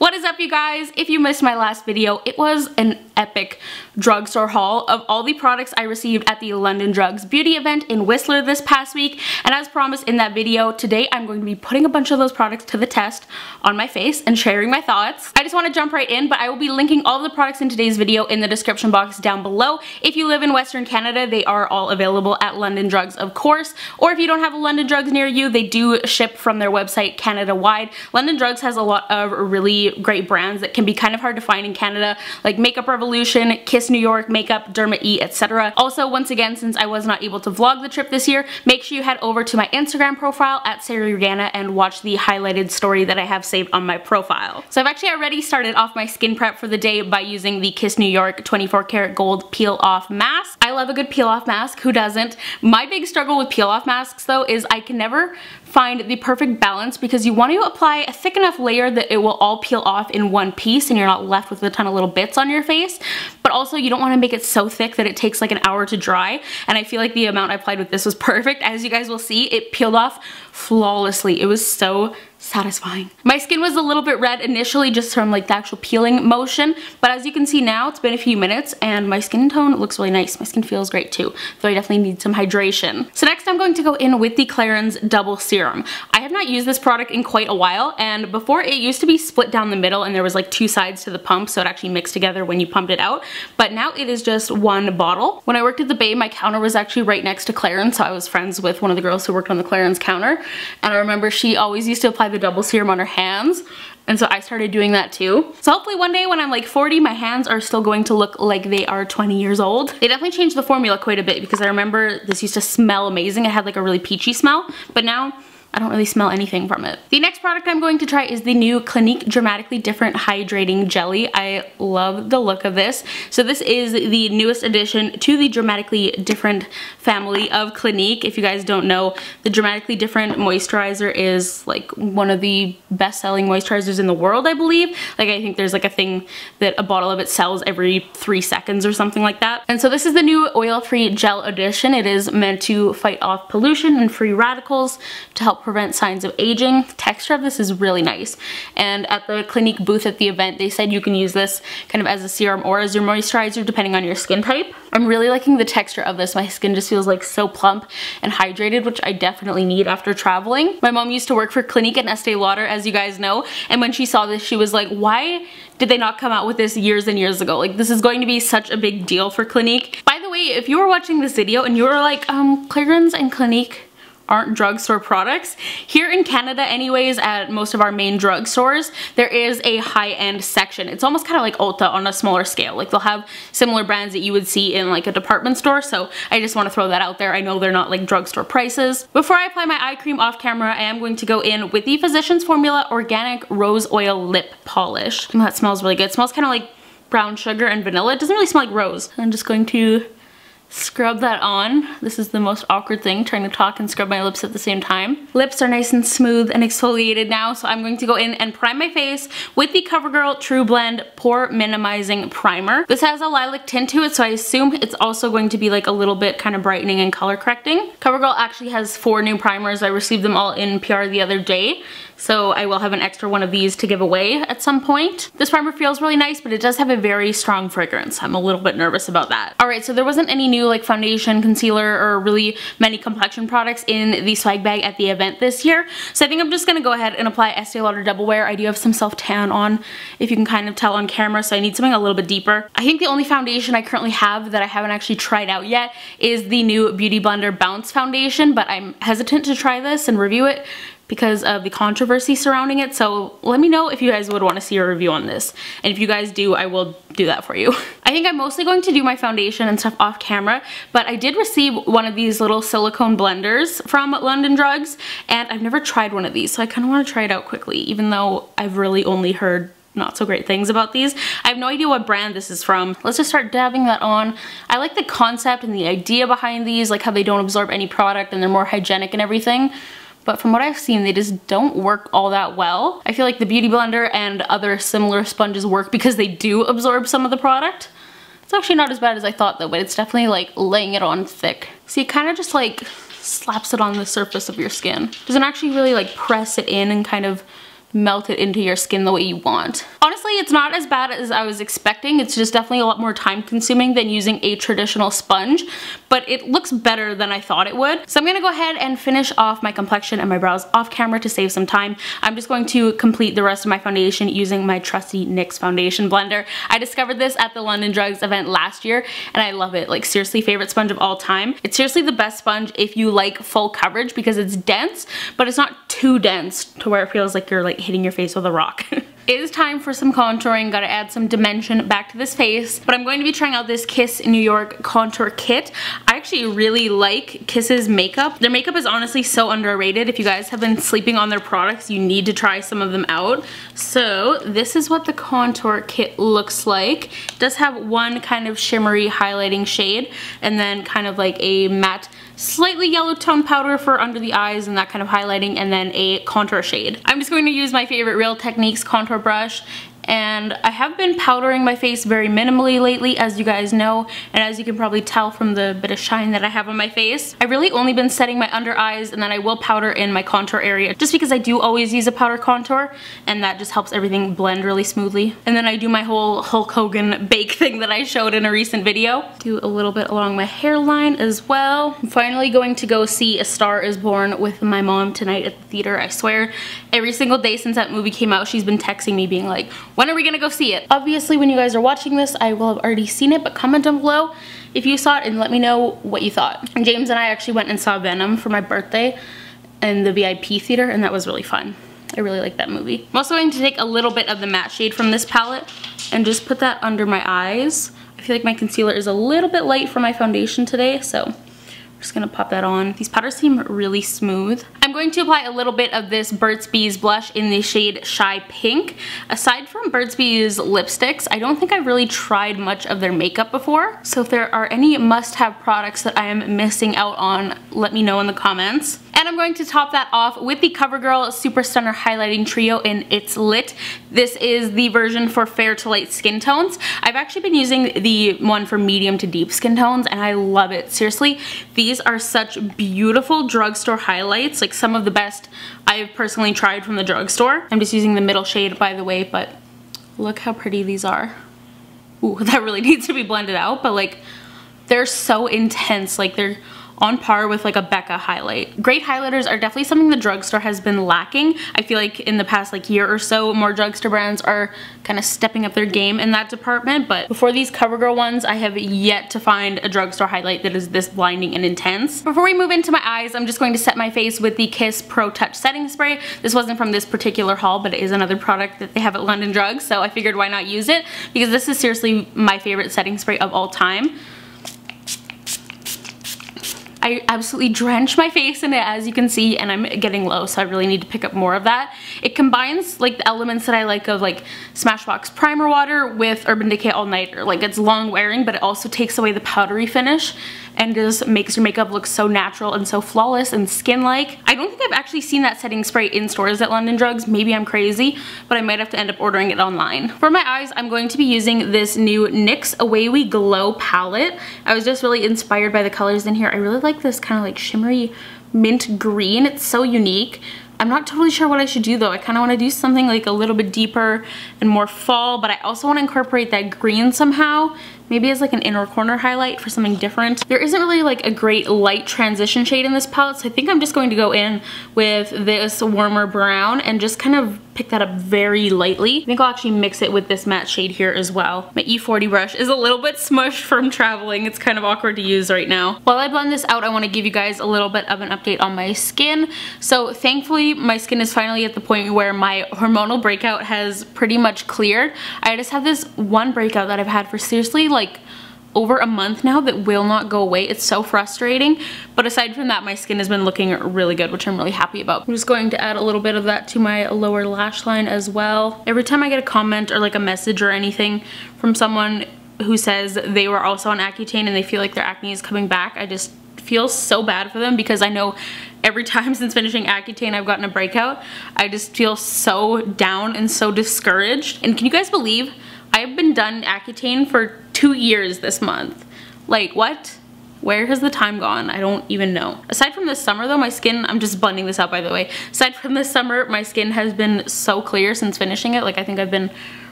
What is up, you guys? If you missed my last video, it was an epic drugstore haul of all the products I received at the London Drugs Beauty event in Whistler this past week. And as promised in that video, today I'm going to be putting a bunch of those products to the test on my face and sharing my thoughts. I just want to jump right in, but I will be linking all of the products in today's video in the description box down below. If you live in Western Canada, they are all available at London Drugs, of course. Or if you don't have a London Drugs near you, they do ship from their website Canada-wide. London Drugs has a lot of really great brands that can be kind of hard to find in Canada, like Makeup Revolution, Kiss New York Makeup, Derma E, etc. Also, once again, since I was not able to vlog the trip this year, make sure you head over to my Instagram profile at Sarah and watch the highlighted story that I have saved on my profile. So I've actually already started off my skin prep for the day by using the Kiss New York 24 karat gold peel off mask. I love a good peel off mask, who doesn't? My big struggle with peel off masks though is I can never find the perfect balance, because you want to apply a thick enough layer that it will all peel off in one piece and you're not left with a ton of little bits on your face, but also you don't want to make it so thick that it takes like an hour to dry. And I feel like the amount I applied with this was perfect. As you guys will see, it peeled off flawlessly. It was so satisfying. My skin was a little bit red initially just from like the actual peeling motion, but as you can see now, it's been a few minutes and my skin tone looks really nice. My skin feels great too, though I definitely need some hydration. So next I'm going to go in with the Clarins Double Serum. I have not used this product in quite a while, and before it used to be split down the middle and there was like two sides to the pump, so it actually mixed together when you pumped it out, but now it is just one bottle. When I worked at the Bay, my counter was actually right next to Clarins, so I was friends with one of the girls who worked on the Clarins counter, and I remember she always used to apply the double serum on her hands, and so I started doing that too. So hopefully one day when I'm like 40, my hands are still going to look like they are 20 years old. They definitely changed the formula quite a bit, because I remember this used to smell amazing. It had like a really peachy smell, but now I don't really smell anything from it. The next product I'm going to try is the new Clinique Dramatically Different Hydrating Jelly. I love the look of this. So this is the newest addition to the Dramatically Different family of Clinique. If you guys don't know, the Dramatically Different moisturizer is like one of the best-selling moisturizers in the world, I believe. Like, I think there's like a thing that a bottle of it sells every 3 seconds or something like that. And so this is the new oil-free gel edition. It is meant to fight off pollution and free radicals to help prevent signs of aging. The texture of this is really nice, and at the Clinique booth at the event they said you can use this kind of as a serum or as your moisturizer depending on your skin type. I'm really liking the texture of this. My skin just feels like so plump and hydrated, which I definitely need after traveling. My mom used to work for Clinique and Estee Lauder, as you guys know, and when she saw this she was like, why did they not come out with this years and years ago? Like, this is going to be such a big deal for Clinique. By the way, if you were watching this video and you were like, Clarins and Clinique aren't drugstore products, here in Canada anyways, at most of our main drugstores, there is a high-end section. It's almost kind of like Ulta on a smaller scale. Like, they'll have similar brands that you would see in like a department store, so I just want to throw that out there. I know they're not like drugstore prices. Before I apply my eye cream off camera, I am going to go in with the Physicians Formula Organic Rose Oil Lip Polish. And that smells really good. It smells kind of like brown sugar and vanilla. It doesn't really smell like rose. I'm just going to scrub that on. This is the most awkward thing, trying to talk and scrub my lips at the same time. Lips are nice and smooth and exfoliated now, so I'm going to go in and prime my face with the CoverGirl True Blend Pore Minimizing Primer. This has a lilac tint to it, so I assume it's also going to be like a little bit kind of brightening and color correcting. CoverGirl actually has 4 new primers. I received them all in PR the other day, so I will have an extra one of these to give away at some point. This primer feels really nice, but it does have a very strong fragrance. I'm a little bit nervous about that. Alright, so there wasn't any new like foundation, concealer, or really many complexion products in the swag bag at the event this year, so I think I'm just gonna go ahead and apply Estee Lauder Double Wear. I do have some self tan on, if you can kind of tell on camera, so I need something a little bit deeper. I think the only foundation I currently have that I haven't actually tried out yet is the new Beauty Blender Bounce Foundation, but I'm hesitant to try this and review it because of the controversy surrounding it, so let me know if you guys would want to see a review on this. And if you guys do, I will do that for you. I think I'm mostly going to do my foundation and stuff off camera, but I did receive one of these little silicone blenders from London Drugs, and I've never tried one of these, so I kind of want to try it out quickly, even though I've really only heard not so great things about these. I have no idea what brand this is from. Let's just start dabbing that on. I like the concept and the idea behind these, like how they don't absorb any product and they're more hygienic and everything. But from what I've seen, they just don't work all that well. I feel like the Beauty Blender and other similar sponges work because they do absorb some of the product. It's actually not as bad as I thought though, but it's definitely like laying it on thick. See, it kind of just like slaps it on the surface of your skin. Doesn't actually really like press it in and kind of melt it into your skin the way you want. Honestly, it's not as bad as I was expecting. It's just definitely a lot more time consuming than using a traditional sponge, but it looks better than I thought it would. So I'm gonna go ahead and finish off my complexion and my brows off camera to save some time. I'm just going to complete the rest of my foundation using my trusty NYX foundation blender. I discovered this at the London Drugs event last year and I love it. Like seriously, favorite sponge of all time. It's seriously the best sponge if you like full coverage because it's dense, but it's not too dense to where it feels like you're like hitting your face with a rock. It is time for some contouring. Gotta add some dimension back to this face. But I'm going to be trying out this Kiss New York contour kit. I actually really like Kiss's makeup. Their makeup is honestly so underrated. If you guys have been sleeping on their products, you need to try some of them out. So this is what the contour kit looks like. It does have one kind of shimmery highlighting shade and then kind of like a matte slightly yellow tone powder for under the eyes and that kind of highlighting, and then a contour shade. I'm just going to use my favorite Real Techniques contour brush, and I have been powdering my face very minimally lately, as you guys know, and as you can probably tell from the bit of shine that I have on my face. I've really only been setting my under eyes, and then I will powder in my contour area just because I do always use a powder contour, and that just helps everything blend really smoothly. And then I do my whole Hulk Hogan bake thing that I showed in a recent video. Do a little bit along my hairline as well. I'm finally going to go see A Star Is Born with my mom tonight at the theater. I swear, every single day since that movie came out, she's been texting me being like, when are we gonna go see it? Obviously, when you guys are watching this, I will have already seen it, but comment down below if you saw it and let me know what you thought. And James and I actually went and saw Venom for my birthday in the VIP theater, and that was really fun. I really like that movie. I'm also going to take a little bit of the matte shade from this palette and just put that under my eyes. I feel like my concealer is a little bit light for my foundation today, so I'm just gonna pop that on. These powders seem really smooth. I'm going to apply a little bit of this Burt's Bees blush in the shade Shy Pink. Aside from Burt's Bees lipsticks, I don't think I've really tried much of their makeup before. So if there are any must-have products that I am missing out on, let me know in the comments. And I'm going to top that off with the CoverGirl Super Stunner Highlighting Trio in It's Lit. This is the version for fair to light skin tones. I've actually been using the one for medium to deep skin tones and I love it. Seriously, these are such beautiful drugstore highlights, like some of the best I've personally tried from the drugstore. I'm just using the middle shade, by the way, but look how pretty these are. Ooh, that really needs to be blended out, but like they're so intense, like they're on par with like a Becca highlight. Great highlighters are definitely something the drugstore has been lacking. I feel like in the past like year or so, more drugstore brands are kind of stepping up their game in that department, but before these CoverGirl ones, I have yet to find a drugstore highlight that is this blinding and intense. Before we move into my eyes, I'm just going to set my face with the Kiss Pro Touch Setting Spray. This wasn't from this particular haul, but it is another product that they have at London Drugs, so I figured why not use it, because this is seriously my favorite setting spray of all time. I absolutely drench my face in it, as you can see, and I'm getting low, so I really need to pick up more of that. It combines like the elements that I like of like Smashbox Primer Water with Urban Decay All Nighter. Like it's long wearing, but it also takes away the powdery finish and just makes your makeup look so natural and so flawless and skin-like. I don't think I've actually seen that setting spray in stores at London Drugs. Maybe I'm crazy, but I might have to end up ordering it online. For my eyes, I'm going to be using this new NYX Away We Glow palette. I was just really inspired by the colors in here. I really like this kind of like shimmery mint green. It's so unique. I'm not totally sure what I should do though. I kind of want to do something like a little bit deeper and more fall, but I also want to incorporate that green somehow. Maybe as like an inner corner highlight for something different. There isn't really like a great light transition shade in this palette, so I think I'm just going to go in with this warmer brown and just kind of pick that up very lightly. I think I'll actually mix it with this matte shade here as well. My E40 brush is a little bit smushed from traveling. It's kind of awkward to use right now. While I blend this out, I want to give you guys a little bit of an update on my skin. So thankfully, my skin is finally at the point where my hormonal breakout has pretty much cleared. I just have this one breakout that I've had for seriously like over a month now that will not go away. It's so frustrating, but aside from that, my skin has been looking really good, which I'm really happy about. I'm just going to add a little bit of that to my lower lash line as well. Every time I get a comment or like a message or anything from someone who says they were also on Accutane and they feel like their acne is coming back, I just feel so bad for them, because I know every time since finishing Accutane I've gotten a breakout. I just feel so down and so discouraged. And can you guys believe I've been done Accutane for 2 years this month? Like, what? Where has the time gone? I don't even know. Aside from this summer though, my skin, I'm just blending this out by the way. Aside from this summer, my skin has been so clear since finishing it. Like I think I've been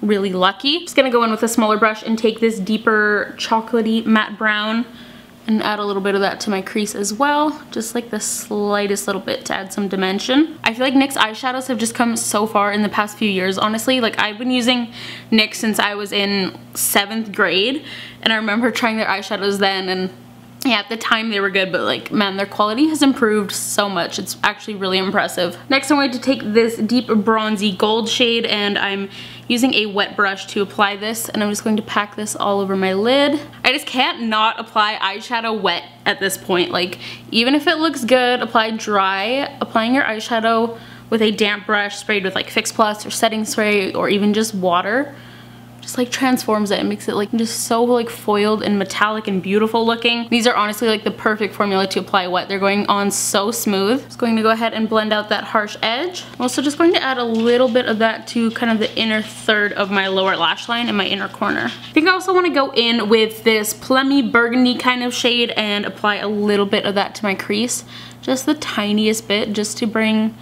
really lucky. Just gonna go in with a smaller brush and take this deeper chocolatey matte brown and add a little bit of that to my crease as well. Just like the slightest little bit to add some dimension. I feel like NYX eyeshadows have just come so far in the past few years, honestly. Like I've been using NYX since I was in 7th grade, and I remember trying their eyeshadows then, and yeah, at the time they were good, but like, man, their quality has improved so much. It's actually really impressive. Next, I'm going to take this deep bronzy gold shade, and I'm using a wet brush to apply this, and I'm just going to pack this all over my lid. I just can't not apply eyeshadow wet at this point. Like, even if it looks good, apply dry. Applying your eyeshadow with a damp brush sprayed with like Fix Plus or setting spray or even just water just like transforms it and makes it like just so like foiled and metallic and beautiful looking. These are honestly like the perfect formula to apply wet. They're going on so smooth. Just going to go ahead and blend out that harsh edge. I'm also just going to add a little bit of that to kind of the inner third of my lower lash line and my inner corner. I think I also want to go in with this plummy burgundy kind of shade and apply a little bit of that to my crease. Just the tiniest bit, just to bring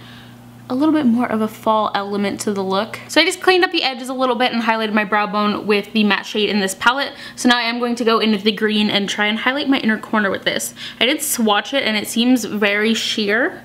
a little bit more of a fall element to the look. So I just cleaned up the edges a little bit and highlighted my brow bone with the matte shade in this palette. So now I am going to go in with the green and try and highlight my inner corner with this. I did swatch it and it seems very sheer,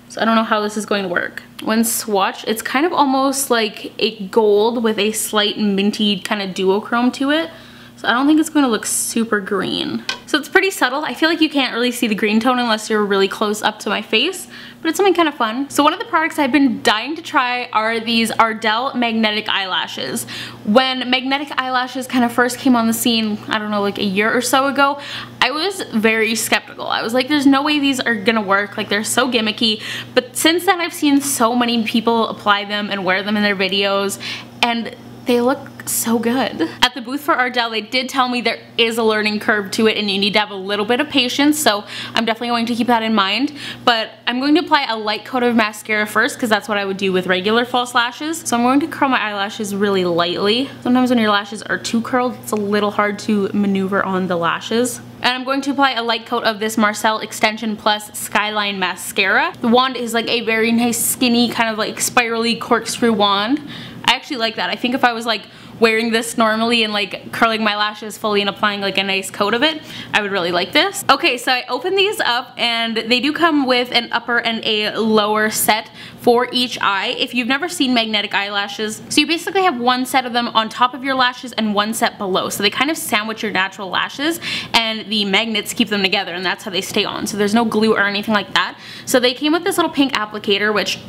so I don't know how this is going to work. When swatched, it's kind of almost like a gold with a slight minty kind of duochrome to it. So I don't think it's going to look super green. So it's pretty subtle. I feel like you can't really see the green tone unless you're really close up to my face, but it's something kind of fun. So one of the products I've been dying to try are these Ardell magnetic eyelashes. When magnetic eyelashes kind of first came on the scene, I don't know, like a year or so ago, I was very skeptical. I was like, there's no way these are gonna work, like they're so gimmicky. But since then I've seen so many people apply them and wear them in their videos, and they look so good. At the booth for Ardell, they did tell me there is a learning curve to it and you need to have a little bit of patience, so I'm definitely going to keep that in mind. But I'm going to apply a light coat of mascara first because that's what I would do with regular false lashes. So I'm going to curl my eyelashes really lightly. Sometimes when your lashes are too curled, it's a little hard to maneuver on the lashes. And I'm going to apply a light coat of this Marcel Extension Plus Skyline Mascara. The wand is like a very nice skinny kind of like spirally corkscrew wand. I actually like that. I think if I was like wearing this normally and like curling my lashes fully and applying like a nice coat of it, I would really like this. Okay, so I opened these up and they do come with an upper and a lower set for each eye. If you've never seen magnetic eyelashes, so you basically have one set of them on top of your lashes and one set below. So they kind of sandwich your natural lashes and the magnets keep them together, and that's how they stay on. So there's no glue or anything like that. So they came with this little pink applicator, which,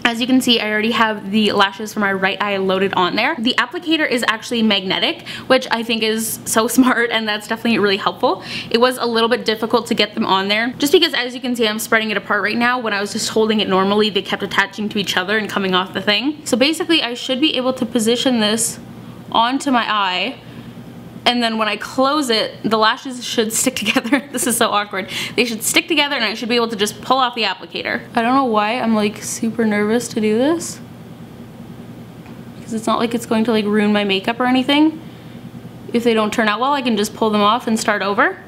as you can see, I already have the lashes for my right eye loaded on there. The applicator is actually magnetic, which I think is so smart, and that's definitely really helpful. It was a little bit difficult to get them on there, just because, as you can see, I'm spreading it apart right now. When I was just holding it normally, they kept attaching to each other and coming off the thing. So basically, I should be able to position this onto my eye, and then when I close it, the lashes should stick together. This is so awkward. They should stick together and I should be able to just pull off the applicator. I don't know why I'm like super nervous to do this, because it's not like it's going to like ruin my makeup or anything. If they don't turn out well, I can just pull them off and start over.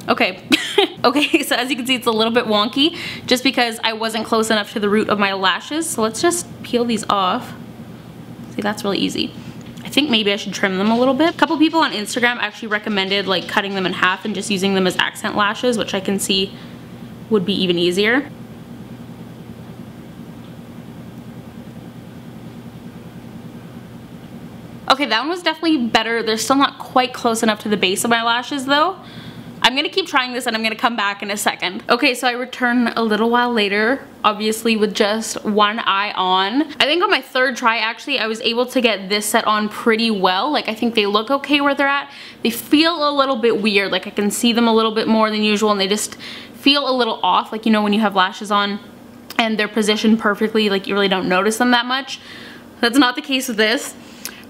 Okay. Okay, so as you can see, it's a little bit wonky just because I wasn't close enough to the root of my lashes. So let's just peel these off. See, that's really easy. I think maybe I should trim them a little bit. A couple people on Instagram actually recommended like cutting them in half and just using them as accent lashes, which I can see would be even easier. Okay, that one was definitely better. They're still not quite close enough to the base of my lashes though. I'm gonna keep trying this and I'm gonna come back in a second. Okay, so I return a little while later, obviously with just one eye on. I think on my third try, actually, I was able to get this set on pretty well. Like, I think they look okay where they're at. They feel a little bit weird. Like, I can see them a little bit more than usual and they just feel a little off. Like, you know, when you have lashes on and they're positioned perfectly, like you really don't notice them that much. That's not the case with this.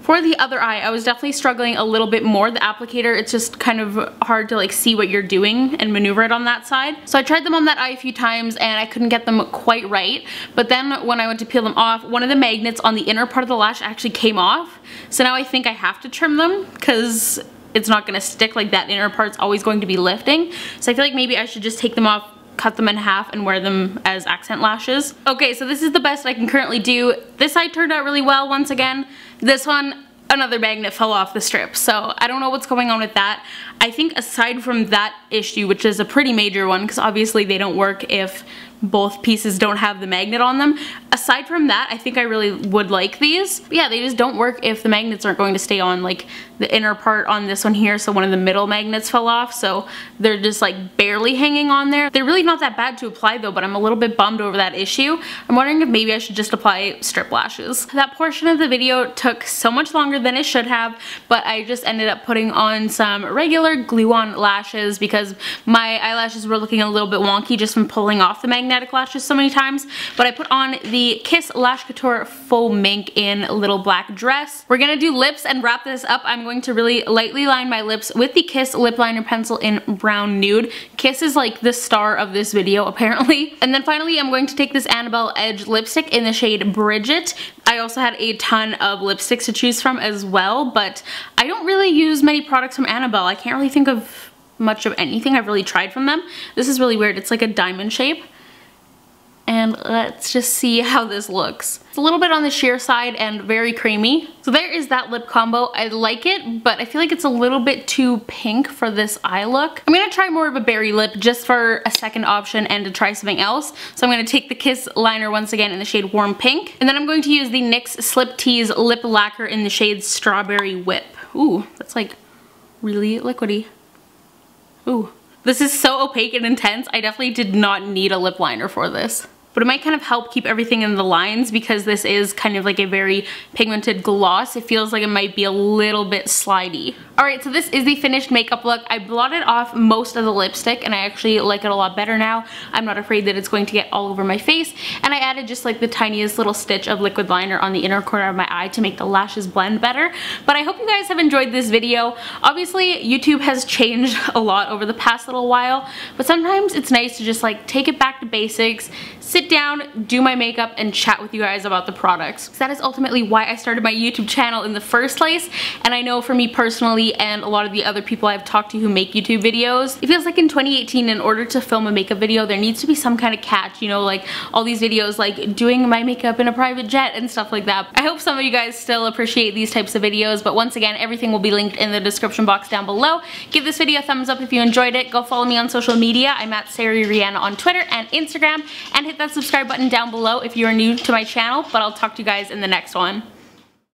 For the other eye, I was definitely struggling a little bit more. The applicator, it's just kind of hard to like see what you're doing and maneuver it on that side. So I tried them on that eye a few times and I couldn't get them quite right. But then when I went to peel them off, one of the magnets on the inner part of the lash actually came off. So now I think I have to trim them because it's not gonna stick, like that inner part's always going to be lifting. So I feel like maybe I should just take them off, cut them in half, and wear them as accent lashes. Okay, so this is the best I can currently do. This side turned out really well once again. This one, another magnet fell off the strip, so I don't know what's going on with that. I think aside from that issue, which is a pretty major one because obviously they don't work if both pieces don't have the magnet on them. Aside from that, I think I really would like these. But yeah, they just don't work if the magnets aren't going to stay on, like the inner part on this one here, so one of the middle magnets fell off, so they're just like barely hanging on there. They're really not that bad to apply though, but I'm a little bit bummed over that issue. I'm wondering if maybe I should just apply strip lashes. That portion of the video took so much longer than it should have, but I just ended up putting on some regular glue-on lashes because my eyelashes were looking a little bit wonky just from pulling off the magnetic lashes so many times. But I put on the Kiss Lash Couture Faux Mink in Little Black Dress. We're gonna do lips and wrap this up. I'm going to really lightly line my lips with the Kiss Lip Liner Pencil in Brown Nude. Kiss is like the star of this video apparently. And then finally I'm going to take this Annabelle Edge lipstick in the shade Bridget. I also had a ton of lipsticks to choose from as well, but I don't really use many products from Annabelle. I can't really think of much of anything I've really tried from them. This is really weird. It's like a diamond shape. And let's just see how this looks. It's a little bit on the sheer side and very creamy. So there is that lip combo. I like it, but I feel like it's a little bit too pink for this eye look. I'm gonna try more of a berry lip just for a second option and to try something else. So I'm gonna take the Kiss liner once again in the shade Warm Pink. And then I'm going to use the NYX Slip Tease Lip Lacquer in the shade Strawberry Whip. Ooh, that's like really liquidy. Ooh. This is so opaque and intense. I definitely did not need a lip liner for this. But it might kind of help keep everything in the lines because this is kind of like a very pigmented gloss. It feels like it might be a little bit slidey. Alright, so this is the finished makeup look. I blotted off most of the lipstick and I actually like it a lot better now. I'm not afraid that it's going to get all over my face. And I added just like the tiniest little stitch of liquid liner on the inner corner of my eye to make the lashes blend better. But I hope you guys have enjoyed this video. Obviously, YouTube has changed a lot over the past little while, but sometimes it's nice to just like take it back to basics, sit down, do my makeup, and chat with you guys about the products. So that is ultimately why I started my YouTube channel in the first place, and I know for me personally and a lot of the other people I've talked to who make YouTube videos, it feels like in 2018 in order to film a makeup video there needs to be some kind of catch, you know, like all these videos like doing my makeup in a private jet and stuff like that. I hope some of you guys still appreciate these types of videos, but once again everything will be linked in the description box down below. Give this video a thumbs up if you enjoyed it. Go follow me on social media. I'm at Sari Rihanna on Twitter and Instagram, and hit that subscribe button down below if you are new to my channel, but I'll talk to you guys in the next one.